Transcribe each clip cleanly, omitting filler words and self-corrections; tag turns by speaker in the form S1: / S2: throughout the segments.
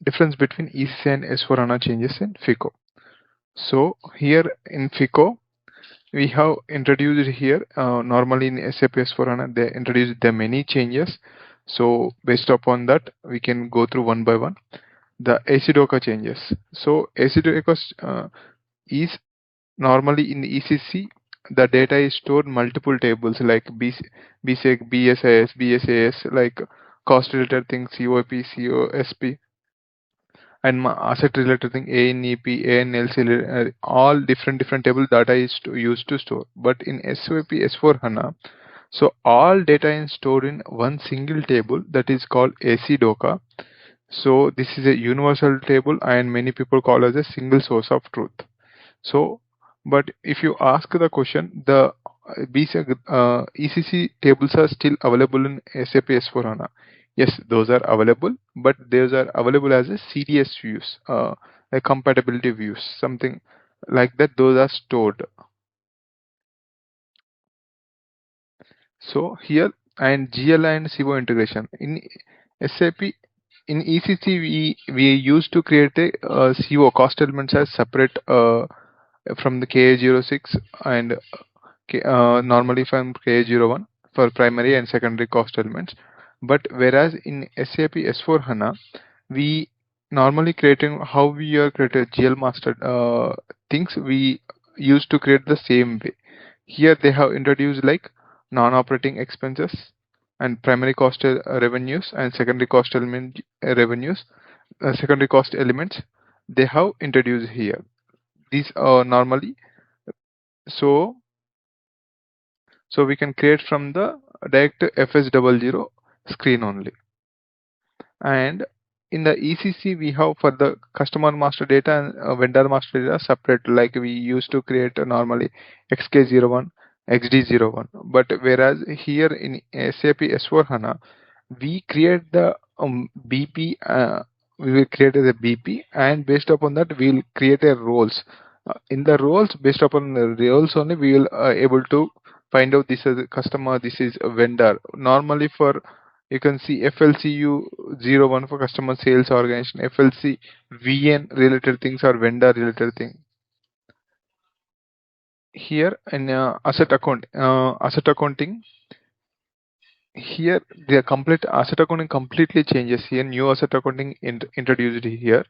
S1: difference between ECC and S4HANA changes in FICO. So here in FICO, we have introduced here, normally in SAP S4HANA, they introduced the many changes. So based upon that, we can go through one by one. The ACDOCA changes. So ACDOCA is normally in ECC, the data is stored multiple tables like BSEC, BSIS, BSAS, like cost related things, COP, COSP, and asset related thing, ANEP, ANLC, all different table data is used to store. But in SAP S4HANA, so all data is stored in one single table that is called ACDOCA. So this is a universal table and many people call as a single source of truth. So, but if you ask the question, the ECC tables are still available in SAP S4HANA. Yes, those are available, but those are available as a CDS views, a compatibility views, something like that. Those are stored. So here, and GL and CO integration in SAP. In ECC, we used to create a CO cost elements as separate from the KA06 and normally from KA01 for primary and secondary cost elements. But whereas in SAP S4HANA, we normally creating how we are created GL master things we used to create the same way. Here they have introduced like non-operating expenses and primary cost revenues and secondary cost element revenues, secondary cost elements they have introduced here. These are normally so we can create from the direct FS00 screen only. And in the ECC we have for the customer master data and vendor master data separate, like we used to create normally XK01, XD01. But whereas here in SAP S4HANA, we create the BP, we will create as a BP, and based upon that we will create a roles. In the roles, based upon the roles only, we will able to find out this is a customer, this is a vendor. Normally for you can see FLCU01 for customer sales organization, FLC VN related things or vendor related thing. Here in asset accounting, here the complete asset accounting completely changes here. New asset accounting introduced here.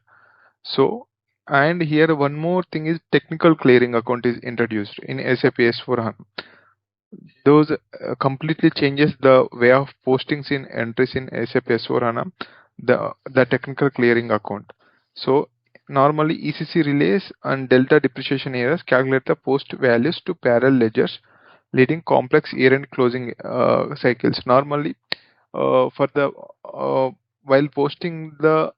S1: So, and here one more thing is technical clearing account is introduced in SAP S4HANA. Those completely changes the way of postings in entries in SAP S4HANA, the technical clearing account. So normally ECC relays and delta depreciation errors calculate the post values to parallel ledgers, leading complex year-end closing cycles. Normally for the while posting the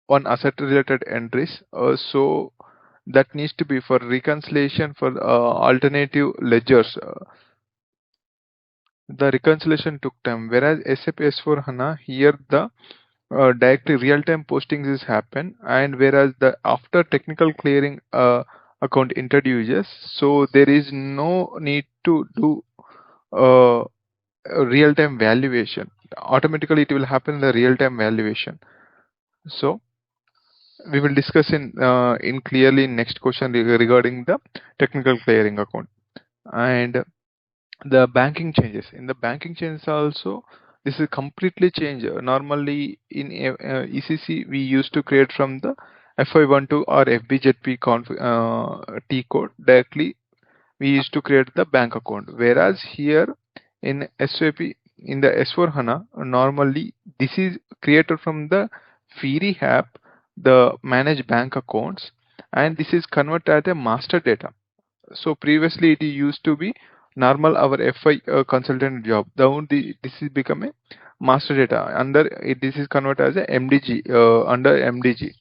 S1: on asset related entries, so that needs to be for reconciliation for alternative ledgers. The reconciliation took time, whereas SAP S4HANA here the direct real-time postings is happen, and whereas the after technical clearing account introduces, so there is no need to do real-time valuation. Automatically it will happen the real-time valuation. So we will discuss in clearly next question regarding the technical clearing account. And the banking changes, in the banking changes also, this is completely changed. Normally in ECC we used to create from the FI12 or FBZP T code directly. We used to create the bank account, whereas here in SAP in the S4HANA, normally this is created from the Fieri app, the manage bank accounts, and this is converted as a master data. So previously it used to be normal our FI consultant job. Down this is become a master data under it. This is converted as a MDG under MDG.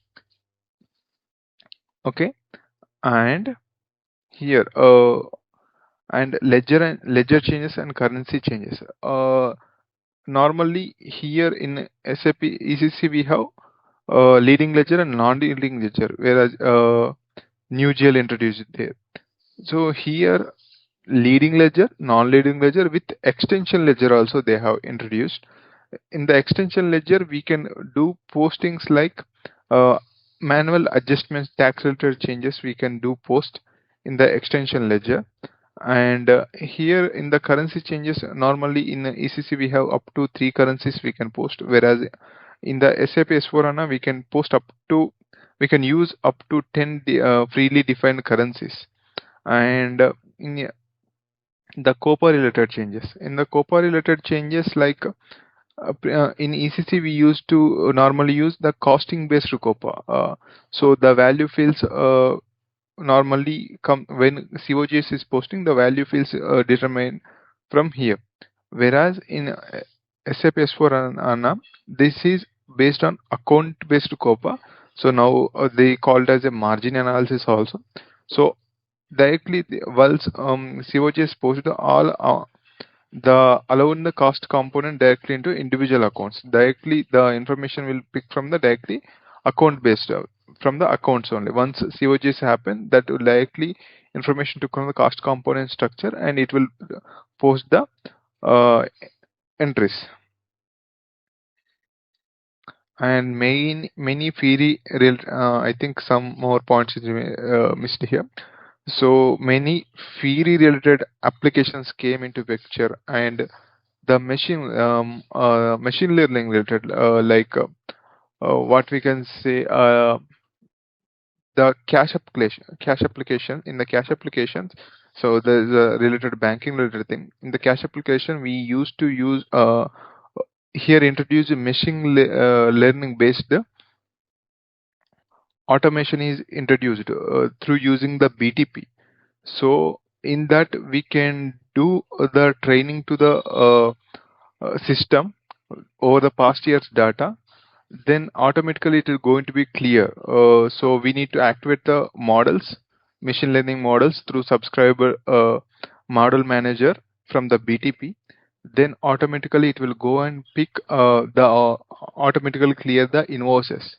S1: Okay, and here and ledger changes and currency changes. Normally here in SAP ECC we have leading ledger and non-leading ledger, whereas new GL introduced there. So here leading ledger, non-leading ledger with extension ledger also they have introduced. In the extension ledger we can do postings like Uh, Manual adjustments, tax related changes we can do post in the extension ledger. And here in the currency changes, normally in the ECC we have up to 3 currencies we can post, whereas in the SAP S4HANA we can use up to 10 freely defined currencies. And in the COPA related changes, like in ECC we used to normally use the costing based COPA. So the value fields normally come when COGS is posting, the value fields determined from here. Whereas in SAP S4HANA, this is based on account based COPA. So now they called as a margin analysis also. So directly once COGS posted, all the allowing the cost component directly into individual accounts. Directly the information will pick from the directly account based from the accounts only. Once COGS happen, that will directly information to come the cost component structure, and it will post the uh, entries. And many theory real I think some more points is missed here. So many theory related applications came into picture, and the machine learning related what we can say, the cash application in the cash applications. So there's a related banking related thing in the cash application. We used to use here introduce a learning based automation is introduced through using the BTP. So in that we can do the training to the system over the past year's data, then automatically it is going to be clear. So we need to activate the models, machine learning models through subscriber model manager from the BTP. Then automatically it will go and pick automatically clear the invoices.